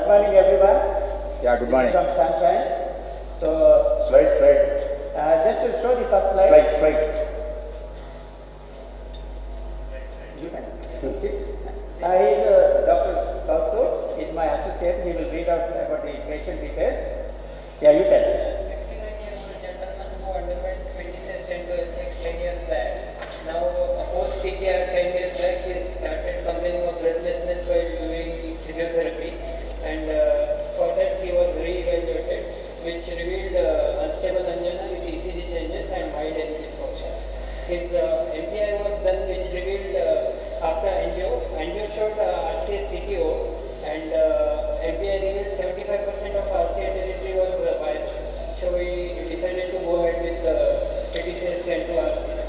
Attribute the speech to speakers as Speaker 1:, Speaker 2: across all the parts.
Speaker 1: good morning everyone.
Speaker 2: Yeah, good morning.
Speaker 1: From Sunshine. So,
Speaker 2: Slide.
Speaker 1: just to show the first slide.
Speaker 2: Slide.
Speaker 1: You can. He is Dr. Kasturi. He is my associate. He will read out about the patient details. Yeah, you can.
Speaker 3: 69-year-old gentleman who underwent 26 stent to L6 10 years back. Now, post TPR 10 years back, he started complaining of breathlessness while doing physiotherapy, and for that he was re-evaluated, which revealed unstable angina with ECG changes and high NIC dysfunction. His MPI was done, which revealed after angio showed RCA CTO, and MPI revealed 75% of RCA territory was viable. So we decided to go ahead with PTCS stent to RCA.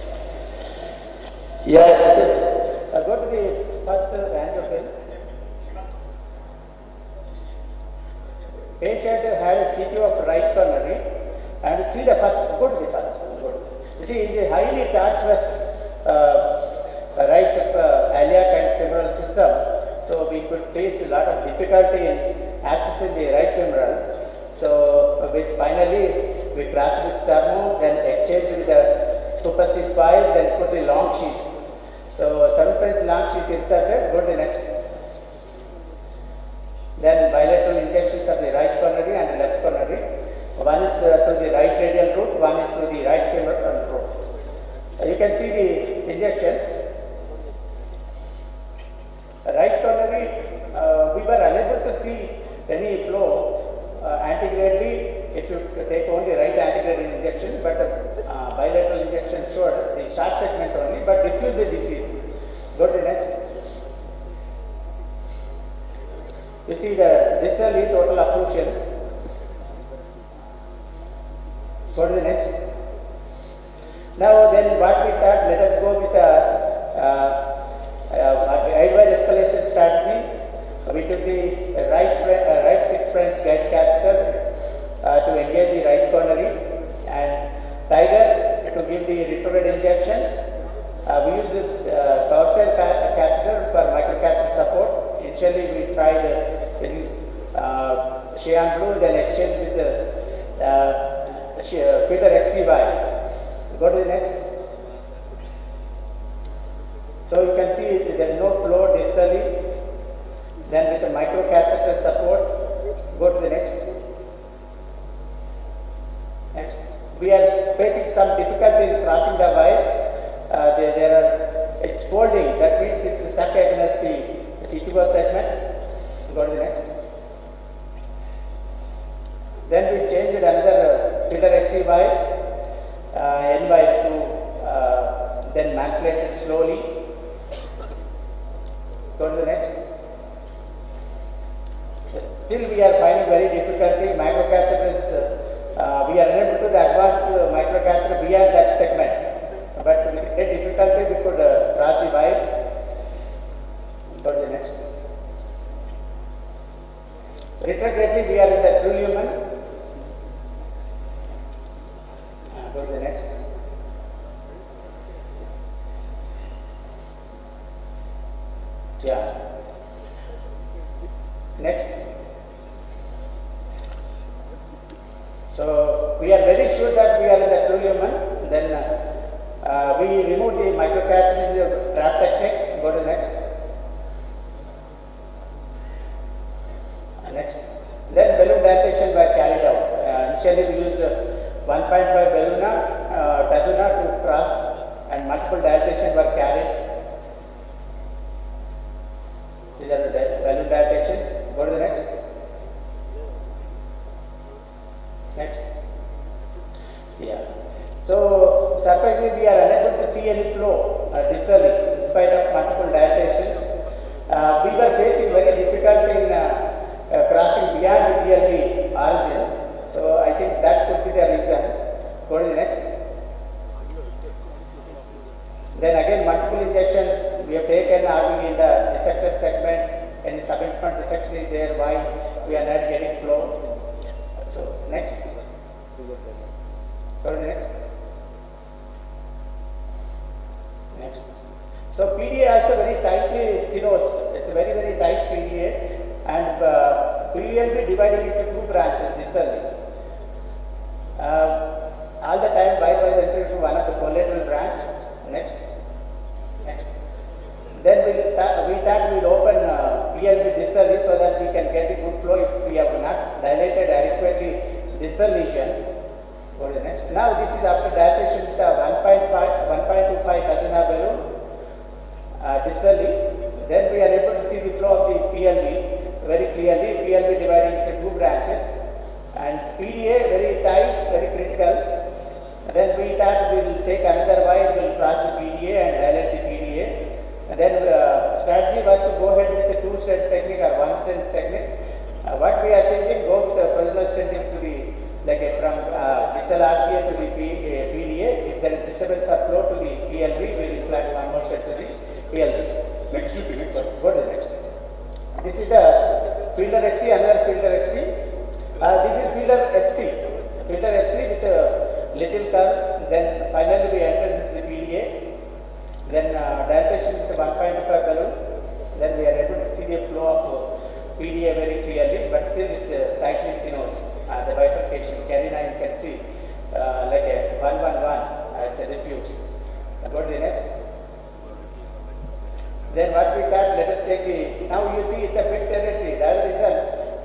Speaker 1: Yes. Go to the first angiogram. Patient had a CTO of right coronary, and see the first. Go to the first. Good. You see, it's a highly tortuous right iliac and femoral system, so we could face a lot of difficulty in accessing the right femoral. So finally we crossed with thermo, then exchanged with the superstite file, then put the long sheet. So 7 French long sheet inserted. Go to the next. Then bilateral injections of the right coronary and left coronary. One is through the right radial route, one is through the right femoral route. You can see the injections. Right coronary, we were unable to see any flow antegrade. If you take only right antegrade injection, but bilateral injection showed the short segment only, but diffuse the disease. Go to the next. You see the distally total occlusion. Go to the next. Now then what we thought, let us go with guide-wise escalation strategy. We took the right 6 French guide catheter to engage the right coronary, and Tiger to give the retrograde injections. We used this dorsal catheter for microcatheter support. Initially we tried Cyan blue, then exchanged with the feeder XTY. Go to the next. So you can see there is no flow distally. Then with the microcatheter support, go to the next. Next. We are facing some difficulty in crossing the wire. It's folding, that means it's stuck against the CTO segment. Go to the next. Then we changed another feeder XTY, NY to then manipulated slowly. Go to the next. Still we are finding very difficulty. Microcatheter is, we are unable to advance microcatheter beyond that segment. But with great difficulty we could cross the wire. Go to the next. Retrogradely we are in the true lumen. Go to the next. Yeah. Next. So we are very sure that we are in the true lumen. Then we remove the microcatheter trap technique. Go to the next. Next. Then balloon dilatation were carried out. Initially we used 1.5 Tazuna to cross, and multiple dilatation were carried. These are the balloon dilatations. Go to the next. Next. Yeah. So surprisingly we are unable to see any flow distally in spite of multiple dilatations. We were facing very difficulty in crossing beyond the DLV origin. So I think that could be the reason. Go to the next. Then again multiple injections we have taken, are we in the dissected segment, and the subsequent dissection is there, why we are not getting flow. So next. Go to the next. Next. So PDA also very tightly stenosed. It's a very tight PDA, and we PLB dividing into two branches distally. All the time wire was entered into one of the collateral branch. Next. Then we'll open PLB distally so that we can get a good flow if we have not dilated adequately distal lesion. Go to the next. Now this is after dilatation with a 1.25 Kajuna balloon distally. Then we are able to see the flow of the PLB very clearly. PLB dividing into two branches. And PDA very tight, very critical. Then we'll take another wire, we'll cross the PDA and dilate the PDA. And then strategy was to go ahead with the two-stent technique or one-stent technique. What we are thinking, go with the proximal stenting to the, from distal RCA to the PDA. If there is disturbance of flow to the PLB, we will implant one more stent to the PLB. Next, go to the next. This is the fielder XC, another fielder XC. This is fielder FC with a little curve. Then finally we enter into the PDA. Then dilatation with the 1.5 balloon. Then we are able to see the flow of PDA very clearly, but still it's tightly stenosed. The bifurcation, carina you can see like a 111 at the diffuse. Go to the next. Then what we got, let us take the, now you see it's a big territory. The other reason,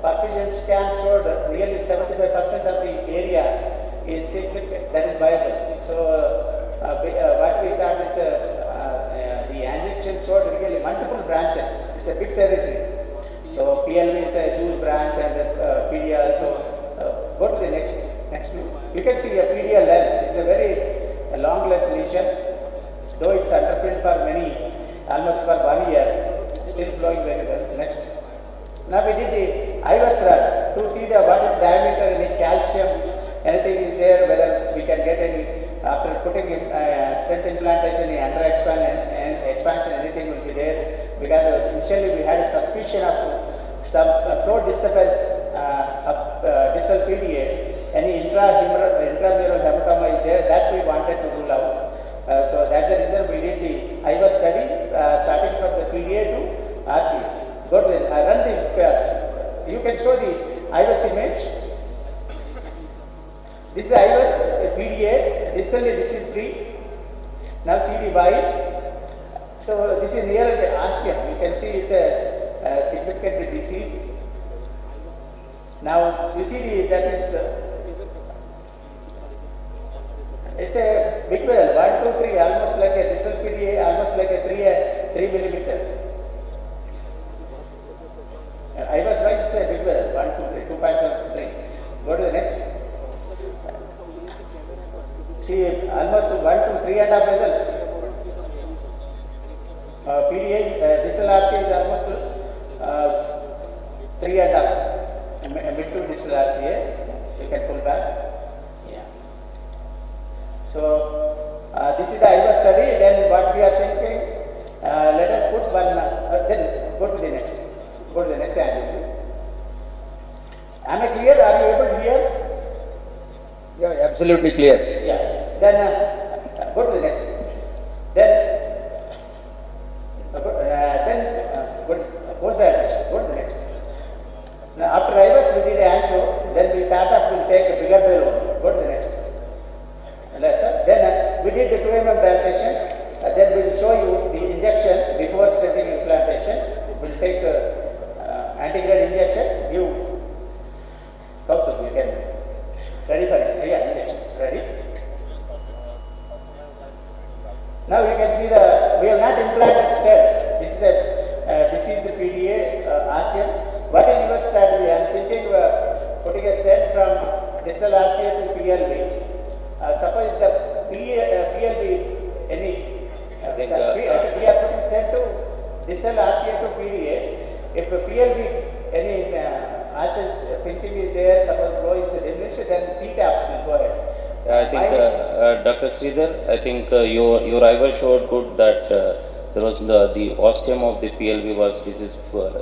Speaker 1: perfusion scan showed nearly 75% of the area is significant, that is viable. So what we thought is the injection showed really multiple branches. It's a big territory. So PLV is a huge branch and PDA also. Go to the next view. You can see a PDA length. It's a very long length lesion. Though it's underpinned for almost for 1 year, still flowing very well. Next. Now we did the IVS run to see what is diameter, any calcium, anything is there, whether we can get any, after putting in stent implantation, any under expansion, anything will be there. Because initially we had a suspicion of some flow disturbance of distal PDA, any intramural hematoma is there, that we wanted to rule out. So that's the reason we did the IVS study, starting from the PDA to RC. Go to the, run the, you can show the IVS image. This is IVS PDA, distally this is free. Now see the wire. So this is near the ostium. You can see it's a significantly diseased. Now you see that is it's a big well, 1, 2, 3, almost like a distal PDA, almost like a 3 millimeter. I was right, it's a big well, 1, 2, 3, 2.3. Go to the next. See, almost 1 to 3 and a half level. PDA, distal RC is almost 3 and a half. Mid to distal RCA, you can pull back. So this is the IVS study. Then what we are thinking, let us put one, then go to the next. Go to the next angle. Am I clear? Are you able to hear?
Speaker 2: Yeah, absolutely clear.
Speaker 1: Yeah. Then go to the next. Then post dilatation. Go to the next. Now after IVS we did ancho. Then we start up. Will take a bigger balloon. Go to the next. Then we did the 2 mm dilatation. Then we will show you the injection before stenting implantation. We will take antegrade injection. You also you can ready for it. Yeah, injection. Ready? Now you can see we have not implanted stent. This is a diseased PDA ostium. What is your strategy? I am thinking putting a stent from distal RCA to PLB. Suppose the PLB, any, we are putting stent to distal RCA to PDA. If PLB, any pinching is there, suppose flow is diminished, then T-tap will go ahead.
Speaker 4: I think Dr. Sridhar, I think your IVS showed good that there was the ostium of the PLB was disease,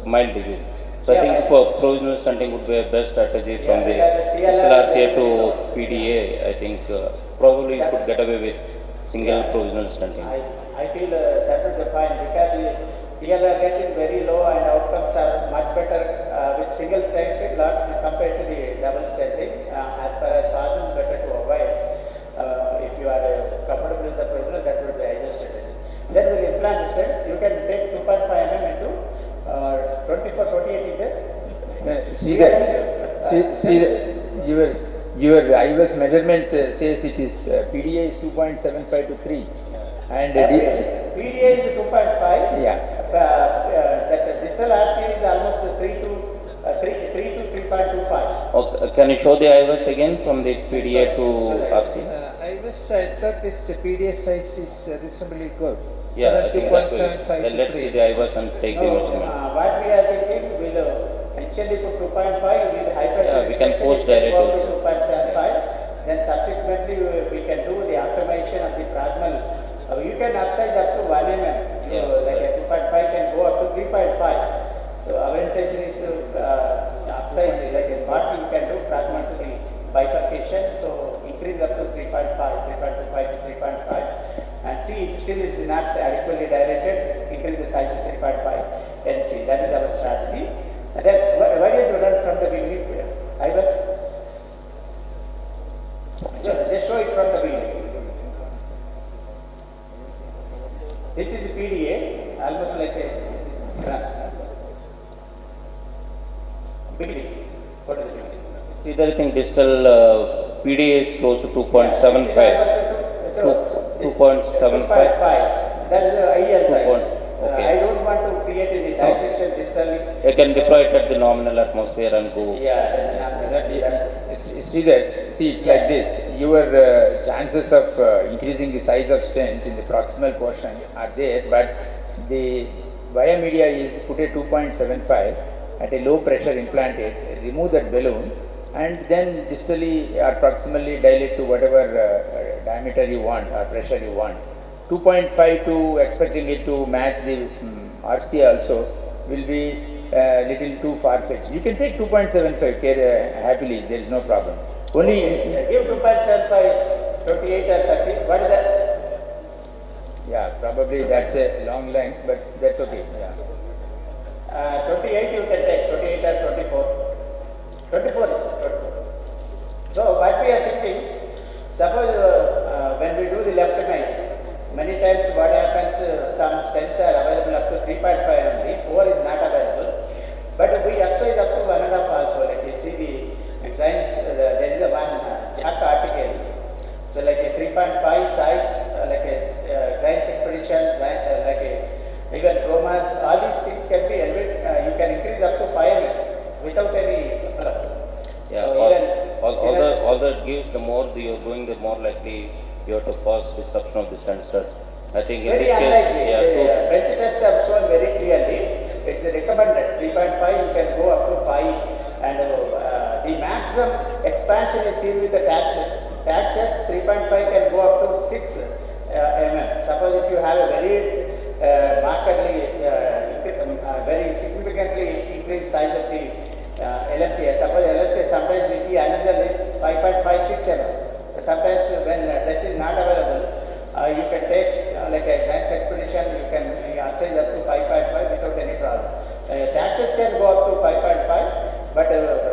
Speaker 4: mild disease. So I think provisional stenting would be a best strategy from the distal RCA to PDA. I think probably you could get away with single provisional stenting.
Speaker 1: I feel that would be fine because PL are getting very low and outcomes are much better with single stenting lot compared to the double stenting. As far as causes, better to avoid. If you are comfortable with the procedure, that would be ideal strategy. Then with implant the stent, you can take 2.5 mm into 24, 28 inches.
Speaker 2: Your IVS measurement says it is PDA is 2.75 to 3 and
Speaker 1: PDA is 2.5.
Speaker 2: Yeah.
Speaker 1: That distal RC is almost 3 to 3.25.
Speaker 4: Okay, can you show the IVS again from the PDA to RC?
Speaker 2: IVS, I thought its PDA size is reasonably good.
Speaker 4: Yeah, I think that's good. Let's see the IVS and take the measurements.
Speaker 1: What we are thinking, we'll initially put 2.5 with high pressure.
Speaker 4: Yeah, we can force direct
Speaker 1: to
Speaker 4: also.
Speaker 1: 2.75. Then subsequently we can do the optimization of the proximal. You can upsize up to 1 mm.
Speaker 4: Yeah.
Speaker 1: Like a 2.5 can go up to 3.5. So our intention is to upsize, like in what you can do proximal to the bifurcation. So increase up to 3.5, 3.25 to 3.5. And see, it still is not adequately directed, increase the size to 3.5 and see. That is our strategy. And then, why did you run from the beginning? I was. Just show it from the beginning. This is the PDA, almost like a run. Beginning. Go to the beginning.
Speaker 4: See, there I think distal PDA is close to 2.75. 2.75.
Speaker 1: That is the ideal size.
Speaker 4: Okay.
Speaker 1: I don't want to create any dissection distally.
Speaker 4: You can deploy it at the nominal atmosphere and go.
Speaker 2: Sridhar, see, it's like this. Your chances of increasing the size of stent in the proximal portion are there, but the via media is put a 2.75 at a low pressure implanted, remove that balloon, and then distally or proximally dilate to whatever diameter you want or pressure you want. 2.5 to expecting it to match the RC also will be little too far-fetched. You can take 2.75 happily, there is no problem. Only
Speaker 1: give 2.75, 28 or 30. What is that?
Speaker 2: Yeah, probably that's a long length, but that's okay. Yeah.
Speaker 1: 28 you can take, 28 or 24. 24 is 24. So what we are thinking, suppose when we do the left main, many times what happens, some stents are available up to 3.5 mg, 4 is not available. But we upsize up to 1.5 also. Like you see the designs, there is a one Jack article. So like a 3.5 size, like a science expedition, like a even chromas, all these things can be you can increase up to 5 without any problem.
Speaker 4: Yeah,
Speaker 1: So
Speaker 4: all that gives, the more you're going, the more likely you have to cause disruption of the stent studs. I think in
Speaker 1: very
Speaker 4: this
Speaker 1: unlikely.
Speaker 4: case,
Speaker 1: Bench tests have shown very clearly. It's recommended 3.5. You can go up to 5, and the maximum expansion is seen with the taxes. Taxes 3.5 can go up to 6 mm. Suppose if you have a very markedly, very significantly increased size of the LMC. Suppose LMC sometimes we see another is 5.56 mm. Sometimes when this is not available, you can take like a advanced expedition, you can upsize up to 5.5 without any problem. Taxes can go up to 5.5, but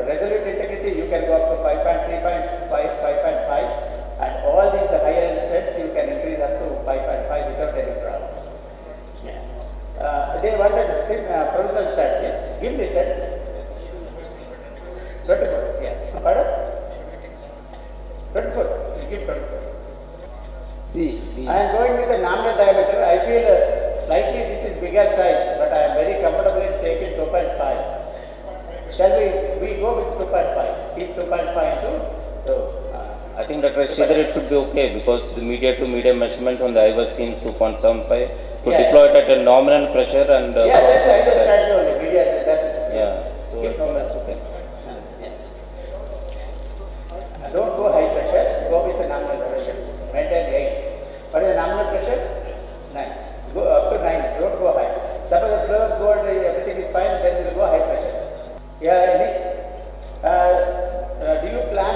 Speaker 1: resolute integrity you can go up to 5.3, 5.5, and all these higher sets you can increase up to 5.5 without any problems. They wanted a provisional strategy. Give me set. 24. Yeah. Pardon? 24. You give 24.
Speaker 2: See,
Speaker 1: I am going with the nominal diameter. I feel slightly this is bigger size, but I am very comfortable in taking 2.5. Shall we go with 2.5? Keep 2.5 into.
Speaker 4: I think Dr. Sridhar, it should be okay because the media to medium measurement on the IVS seems 2.75. To deploy it at a nominal pressure and.
Speaker 1: That's the ideal strategy only. Media, that is.
Speaker 4: Yeah. So
Speaker 1: Keep
Speaker 4: that's okay.
Speaker 1: Don't go high pressure, go with the nominal pressure. Maintain 8. What is the nominal pressure? 9. Go up to 9, don't go high. Suppose the flows go and everything is fine, then we'll go high pressure. Do you plan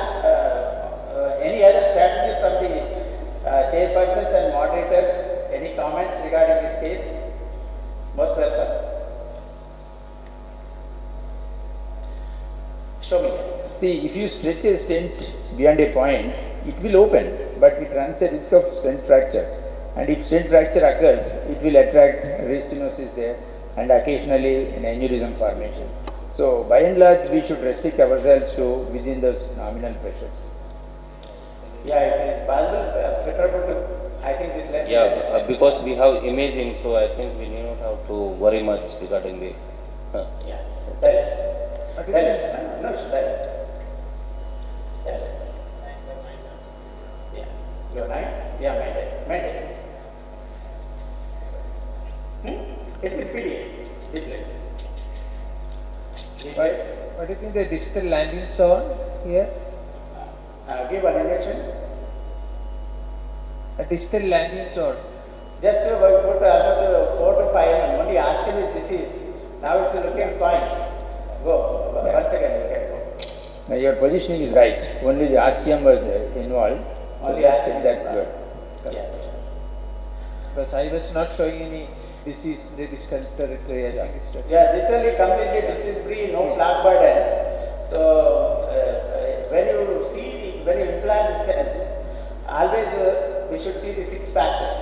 Speaker 1: any other strategy from the chairpersons and moderators? Any comments regarding this case? Most welcome. Show me.
Speaker 2: See, if you stretch a stent beyond a point, it will open, but it runs a risk of stent fracture. And if stent fracture occurs, it will attract restenosis there and occasionally an aneurysm formation. So, by and large, we should restrict ourselves to within those nominal pressures.
Speaker 1: Yeah, it is possible, preferable to, I think this length.
Speaker 4: Yeah, because we have imaging, so I think we need not have to worry much regarding the.
Speaker 1: Yeah, tell it. Tell it. No, tell it. Tell it. Yeah. Your 9? Yeah, maintain. It's in PDF. Display.
Speaker 5: What do you think the distal landing zone here?
Speaker 1: Give an injection.
Speaker 5: A distal landing zone.
Speaker 1: Just put almost 4 to 5 mm. Only asking is disease. Now it's looking fine. Go. Once again, you can go.
Speaker 2: Now, your positioning is right. Only the ostium was involved. So
Speaker 1: Only
Speaker 2: that's,
Speaker 1: ostium is
Speaker 2: that's
Speaker 1: involved.
Speaker 2: good.
Speaker 1: Yeah.
Speaker 5: Because I was not showing any disease in the distal territory. I think it's
Speaker 1: Yeah, distally completely disease free, no plaque burden. So when you implant the stent, always we should see the 6 factors.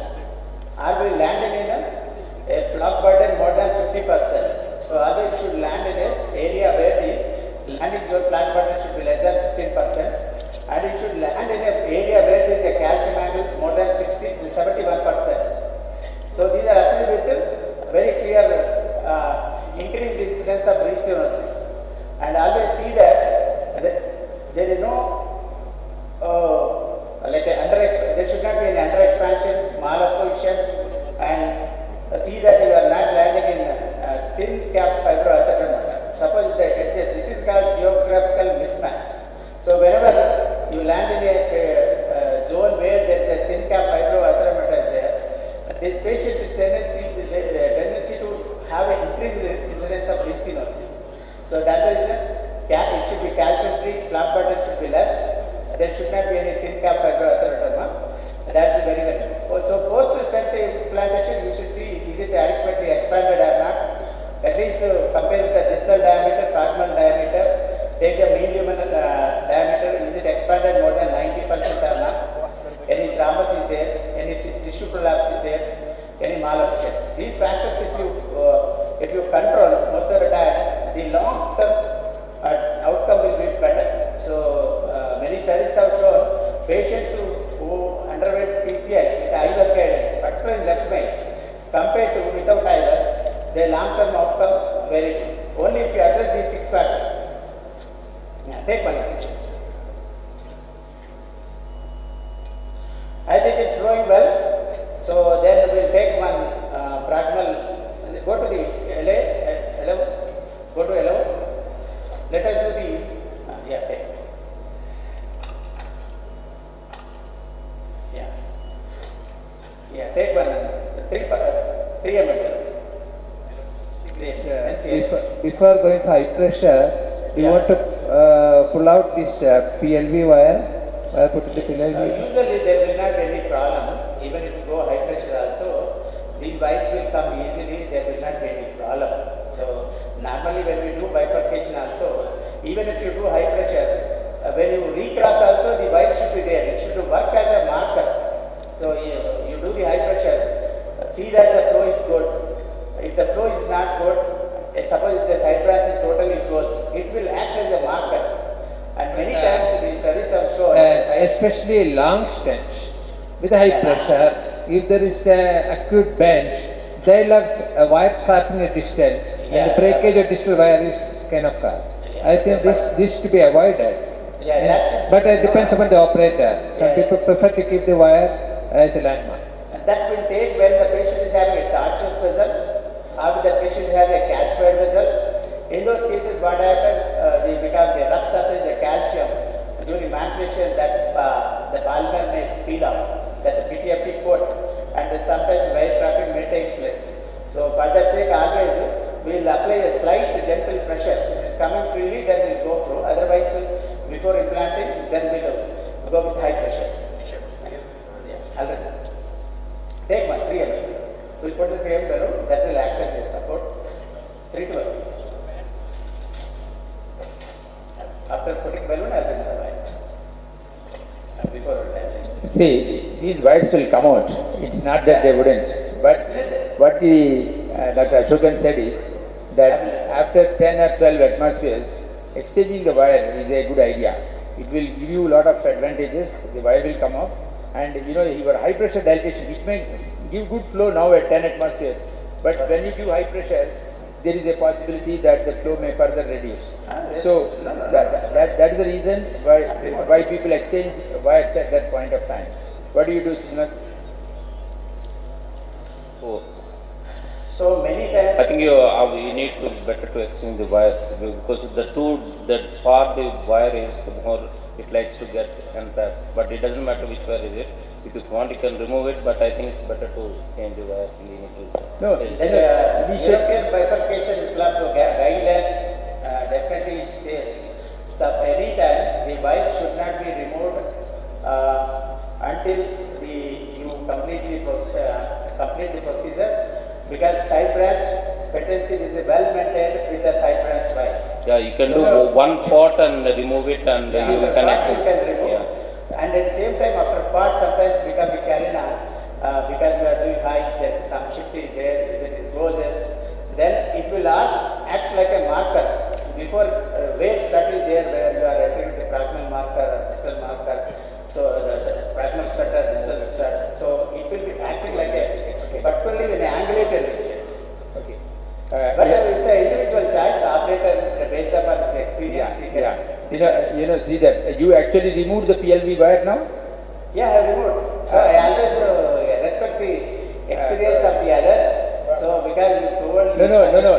Speaker 1: Are we landing in a plaque burden more than 50%? So always you should land in an area where the landing zone plaque burden should be less than 15%, and it should land in an area where there is a calcium angle more than 71%. So these are actually with very clear increased incidence of restenosis. And always see that there is no there should not be any under expansion, malabsorption, and see that you are not landing in thin cap fibroatherectomy. Suppose this is called geographical mismatch. So whenever you land in a zone where there is a thin cap fibroatherectomy there, this patient is tendency to have an increased incidence of restenosis. So that is it should be calcium free, plaque burden should be less. There should not be any thin cap fibroatherectomy. That is very good. So post stent implantation, you should see is it adequately expanded or not. At least compare with the distal diameter, proximal diameter. Take the mean luminal diameter. Is it expanded more than 90% or not? Any thrombus is there? Any tissue prolapse is there? Any malabsorption? These factors, if you control most of the time, the long-term outcome will be better. So many studies have shown patients who underwent PCI with IVUS guidance, particularly in left main, compared to without IVUS, their long-term outcome very good. Only if you address these 6 factors. Yeah, take one picture. I think it's flowing well. So then we'll take one proximal. Go to the LA. Go to LO. Let us do the take. Take one 3 mm.
Speaker 5: Before going to high pressure, you want to pull out this PLV wire. Put it to PLV.
Speaker 1: Usually there will not be any problem. Even if you go high pressure also, these wires will come easily. There will not be any problem. So normally when we do bifurcation also, even if you do high pressure, when you recross also the wire should be there. It should work as a marker. So you do the high pressure, see that the flow is good. If the flow is not good, suppose if the side branch is totally closed, it will act as a marker. And many times the studies have shown,
Speaker 5: especially long stents with high pressure, if there is a acute bench, they'll have a wire trapping a distal, and the breakage of distal wire can occur. I think this to be avoided. But it depends upon the operator. Some people prefer to keep the wire as a landmark.
Speaker 1: And that will take when the patient is having a tortuous vessel, or the patient has a calcified vessel. In those cases, what happens, because the rough surface, the calcium, during manipulation, that the polymer may peel off, that the PTFE coat, and sometimes wire trapping may take place. So for that sake, always we will apply a slight gentle pressure. If it is coming freely, then we will go through. Otherwise, before implanting, then we will go with high pressure. Take one, 3 mm. We put the 3 mm balloon, that will act as a support. 3 to 1.
Speaker 2: See, these wires will come out. It's not that they wouldn't. But what Dr. Ashokan said is that after 10 or 12 atmospheres, exchanging the wire is a good idea. It will give you a lot of advantages. The wire will come off, and your high pressure dilatation, it may give good flow now at 10 atmospheres. But when you give high pressure, there is a possibility that the flow may further reduce. So that is the reason why people exchange wires at that point of time. What do you do, Srinivas?
Speaker 4: Oh,
Speaker 1: So many times.
Speaker 4: I think you need to better to exchange the wires because the far the wire is, the more it likes to get entrapped. But it doesn't matter which wire is it. If you want, you can remove it. But I think it's better to change the wire.
Speaker 2: No,
Speaker 1: Then European bifurcation club guidelines definitely says so any time the wire should not be removed until you complete the procedure, because side branch petencil is well maintained with the side branch wire.
Speaker 4: Yeah, you can do one pot and remove it, and you can
Speaker 1: You
Speaker 4: access.
Speaker 1: can remove.
Speaker 4: Yeah.
Speaker 1: And at the same time, after part sometimes because we carry on, because we are doing high, there is some shift is there, when it closes, then it will all act like a marker. Before where shut is there, where you are entering the proximal marker or distal marker, so the proximal shut or distal shut, so it will be acting like a, particularly when angulated regions.
Speaker 2: Okay.
Speaker 1: But it's an individual choice, the operator based upon his experience. he can-
Speaker 2: Sridhar, you actually removed the PLV wire now?
Speaker 1: Yeah, I have removed. So I always respect the experience of the others. So because you told me.
Speaker 2: No.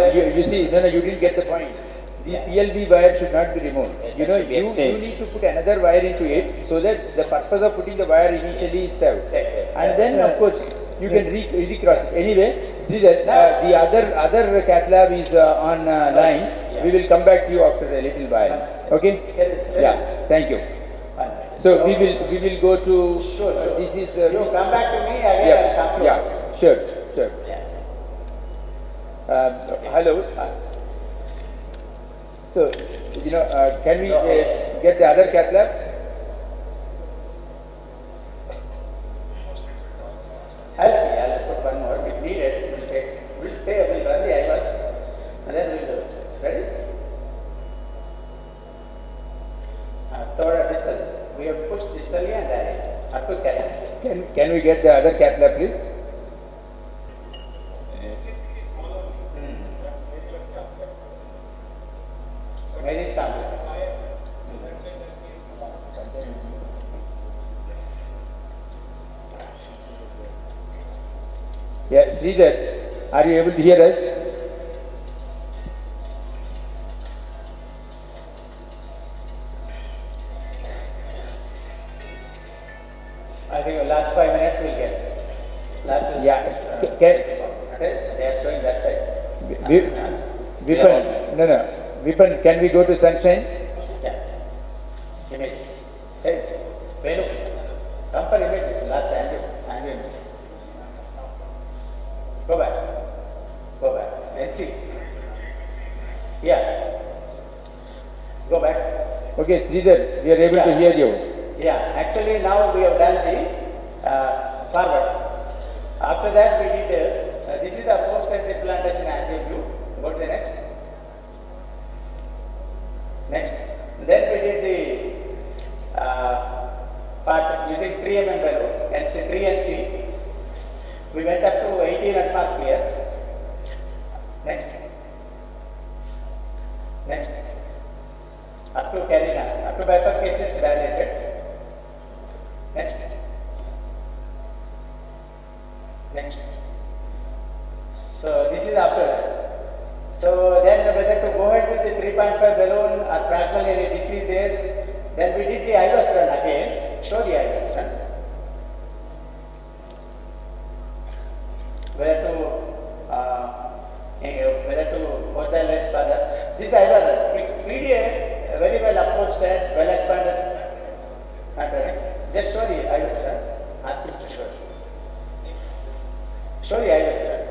Speaker 2: You see, you didn't get the point. The PLV wire should not be removed. You need to put another wire into it so that the purpose of putting the wire initially is served. And then, of course, you can recross it. Anyway, Sridhar, the other cath lab is on line. We will come back to you after a little while. Okay? Yeah. Thank you. So we will go to.
Speaker 1: Sure.
Speaker 2: This is.
Speaker 1: You come back to me again and come to.
Speaker 2: Yeah. Sure. Hello. So, can we get the other cath lab?
Speaker 1: I'll put one more. If needed, we'll run the IVAS and then we'll do it. Ready? Third distal. We have pushed distally and direct. Up to carry.
Speaker 2: Can we get the other cath lab, please?
Speaker 1: Very complex.
Speaker 2: Yeah, Sridhar, are you able to hear us?
Speaker 1: I think the last 5 minutes we'll get. They are showing that side.
Speaker 2: Vipan, can we go to sunshine?
Speaker 1: Yeah. Images. Hey, Venu, come for images. Last angle image. Go back. And see. Yeah. Go back.
Speaker 2: Okay, Sridhar, we are able to hear you.
Speaker 1: Yeah, actually now we have done the forward. After that we did, this is the post and implantation angle view. Go to the next. Then we did the part using 3 mm balloon and 3 NC. We went up to 18 atmospheres. Next. Up to Carina, up to bifurcations dilated. Next. So this is after that. So then whether to go ahead with the 3.5 balloon or fractional area DC there, then we did the IVAS run again. Show the IVAS run. Whether to hold the lens further. This IVAS run. PDA very well approached and well expanded. Just show the IVAS run. Ask him to show it. Show the IVAS run.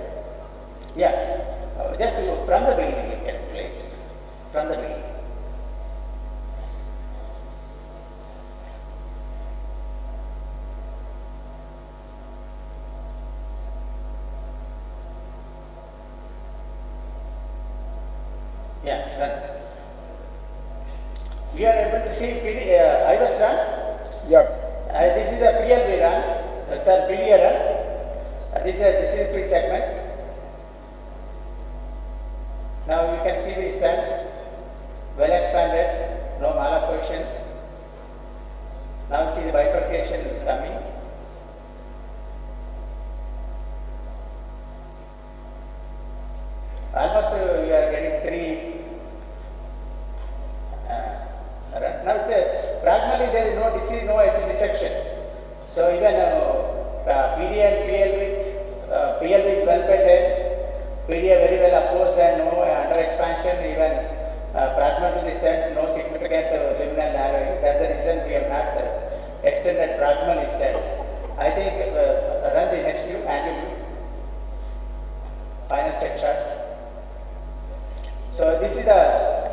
Speaker 1: Yeah. Just from the beginning you can play it. From the beginning. Yeah, run. We are able to see IVAS run.
Speaker 2: Yep.
Speaker 1: This is a PLV run, sorry, PDA run. This is free segment. Now you can see the stand, well expanded, no malapportion. Now see the bifurcation is coming. Almost you are getting three. Now practically there is no disease, no dissection. So even PD and PLV is well bedded, PD very well opposed and no under expansion, even pragma to the stent, no significant luminal narrowing. That's the reason we have not extended pragmal stent. I think run the next view, angle view, final check shots. So this is the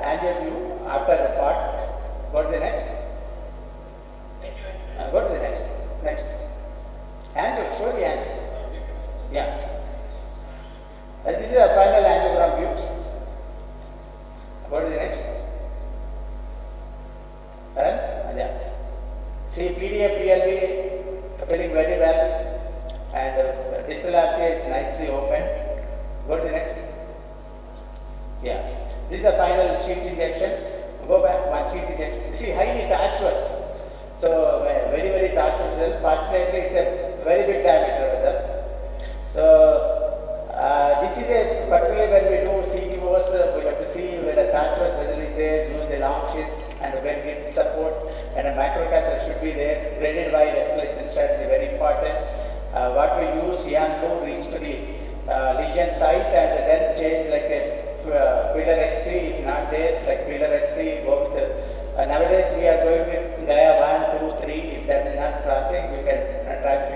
Speaker 1: angle view after the part. Go to the next. Go to the next. Next. Angle, show the angle. Yeah. This is a final angiogram views. Go to the next. Run. Yeah. See PDA, PLV filling very well, and distal RCA is nicely open. Go to the next. Yeah. This is a final sheet injection. Go back, one sheet injection. You see, highly tortuous. So, very, very tortuous cell. Fortunately, it's a very big diameter vessel. So, this is a, particularly when we do CTOs, we have to see where the tortuous vessel is there, use the long sheet and when it support, and a macrocatheter should be there. Graded wire escalation strategy, very important. What we use, Yan to reach to the lesion site and then change like a pillar X3, if not there, like pillar X3, go with nowadays we are going with Gaia 1, 2, 3, if that is not crossing, we can try to